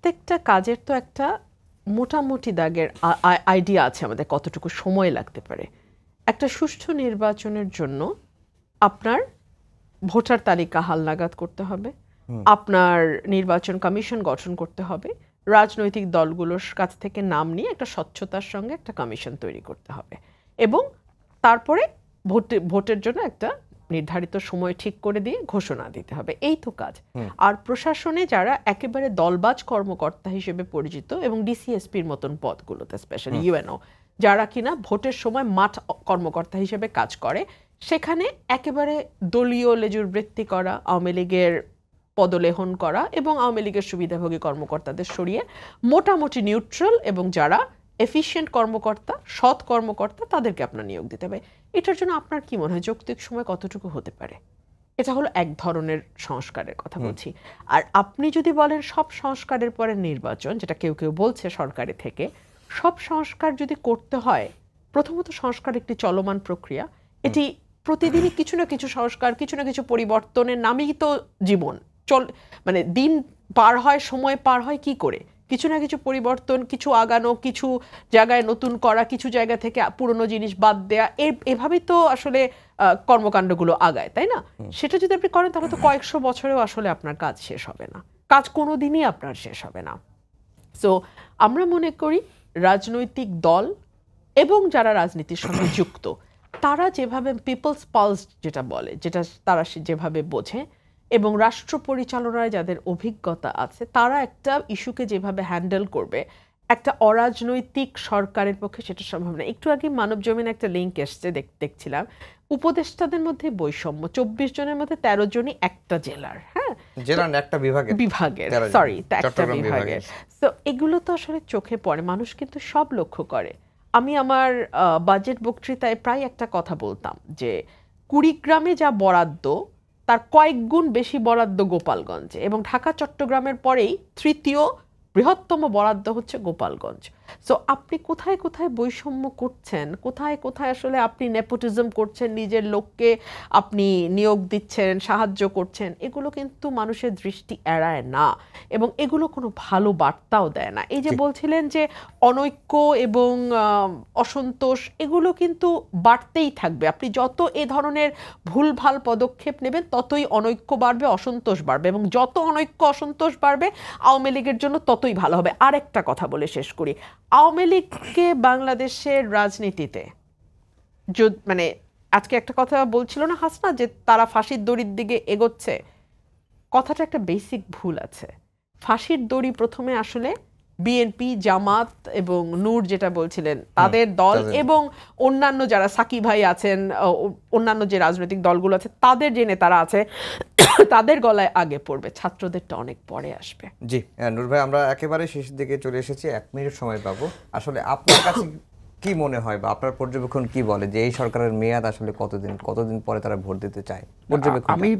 প্রত্যেকটা কাজের তো একটা মোটামুটি দাগের আইডিয়া আছে আমাদের কতটুকু সময় লাগতে পারে। একটা সুষ্ঠু নির্বাচনের জন্য আপনার ভোটার তালিকা হালনাগাদ করতে হবে, আপনার নির্বাচন কমিশন গঠন করতে হবে, রাজনৈতিক দলগুলোর কাছ থেকে নাম নিয়ে একটা স্বচ্ছতার সঙ্গে একটা কমিশন তৈরি করতে হবে, এবং তারপরে ভোটের জন্য একটা নির্ধারিত সময় ঠিক করে দিয়ে ঘোষণা দিতে হবে। এই তো কাজ। আর প্রশাসনে যারা একেবারে দলবাজ কর্মকর্তা হিসেবে পরিচিত, এবং ডিসিএসপির মতন পদগুলোতে স্পেশালি ইউএনও, যারা কিনা ভোটের সময় মাঠ কর্মকর্তা হিসেবে কাজ করে, সেখানে একেবারে দলীয় লেজুর বৃত্তি করা, আওয়ামী লীগের পদলেহন করা এবং আওয়ামী লীগের সুবিধাভোগী কর্মকর্তাদের সরিয়ে মোটামুটি নিউট্রাল এবং যারা এফিশিয়েন্ট কর্মকর্তা, সৎ কর্মকর্তা, তাদেরকে আপনার নিয়োগ দিতে হবে। এটার জন্য আপনার কি মনে হয় যৌক্তিক সময় কতটুকু হতে পারে? এটা হলো এক ধরনের সংস্কারের কথা বলছি। আর আপনি যদি বলেন সব সংস্কারের পরে নির্বাচন, যেটা কেউ কেউ বলছে সরকারি থেকে, সব সংস্কার যদি করতে হয়, প্রথমত সংস্কার একটি চলমান প্রক্রিয়া। এটি প্রতিদিনই কিছু না কিছু সংস্কার, কিছু না কিছু পরিবর্তনের নামেই তো জীবন মানে দিন পার হয়, সময় পার হয় কি করে? কিছু না কিছু পরিবর্তন, কিছু আগানো, কিছু জায়গায় নতুন করা, কিছু জায়গা থেকে পুরনো জিনিস বাদ দেয়া, এভাবেই তো আসলে কর্মকাণ্ডগুলো আগায়, তাই না? সেটা যদি আপনি করেন তাহলে তো কয়েকশো বছরেও আসলে আপনার কাজ শেষ হবে না, কাজ কোনোদিনই আপনার শেষ হবে না। সো আমরা মনে করি রাজনৈতিক দল এবং যারা রাজনীতির সঙ্গে যুক্ত, তারা যেভাবে পিপলস পালস যেটা বলে, যেটা তারা যেভাবে বোঝে, এবং রাষ্ট্র পরিচালনায় যাদের অভিজ্ঞতা আছে, তারা একটা ইস্যুকে যেভাবে হ্যান্ডেল করবে, একটা অরাজনৈতিক সরকারের পক্ষে সেটা সম্ভব না। একটু আগে মানব জমিন একটা লিঙ্ক এসছে, দেখছিলাম, উপদেষ্টাদের মধ্যে বৈষম্য, 24 জনের মধ্যে 13 জনই একটা জেলার, হ্যাঁ, জেলার একটা বিভাগের, সরি, একটা বিভাগের। তো এগুলো তো আসলে চোখে পড়ে, মানুষ কিন্তু সব লক্ষ্য করে। আমি আমার বাজেট বক্তৃতায় প্রায় একটা কথা বলতাম যে কুড়িগ্রামে যা বরাদ্দ, তার কয়েক গুণ বেশি বরাদ্দ গোপালগঞ্জে, এবং ঢাকা চট্টগ্রামের পরেই তৃতীয় বৃহত্তম বরাদ্দ হচ্ছে গোপালগঞ্জ। সো আপনি কোথায় কোথায় বৈষম্য করছেন, কোথায় কোথায় আসলে আপনি নেপোটিজম করছেন, নিজের লোককে আপনি নিয়োগ দিচ্ছেন, সাহায্য করছেন, এগুলো কিন্তু মানুষের দৃষ্টি এড়ায় না, এবং এগুলো কোনো ভালো বার্তাও দেয় না। এই যে বলছিলেন যে অনৈক্য এবং অসন্তোষ, এগুলো কিন্তু বাড়তেই থাকবে। আপনি যত এ ধরনের ভুলভাল পদক্ষেপ নেবেন ততই অনৈক্য বাড়বে, অসন্তোষ বাড়বে, এবং যত অনৈক্য অসন্তোষ বাড়বে আওয়ামী লীগের জন্য ততই ভালো হবে। আর একটা কথা বলে শেষ করি, আওয়ামী লীগকে বাংলাদেশের রাজনীতিতে মানে আজকে একটা কথা বলছিল না হাসনা, যে তারা ফাঁসির দড়ির দিকে এগোচ্ছে, কথাটা একটা বেসিক ভুল আছে। ফাঁসির দড়ি প্রথমে আসলে বিএনপি, জামাত এবং নূর যেটা বলছিলেন তাদের দল, এবং অন্যান্য যারা সাকি ভাই আছেন, অন্যান্য যে রাজনৈতিক দলগুলো আছে, তাদের যে নেতারা আছে, তাদের গলায় আগে পড়বে, ছাত্রদেরটা অনেক পরে আসবে। জি নূর ভাই, আমরা একেবারে শেষের দিকে চলে এসেছি, 1 মিনিট সময় পাবো। আসলে আপনার কাছে কি মনে হয় বা আপনার পর্যবেক্ষণ কি বলে যে এই সরকারের মেয়াদ আসলে কতদিন পরে তারা ভোট দিতে চায়? আমি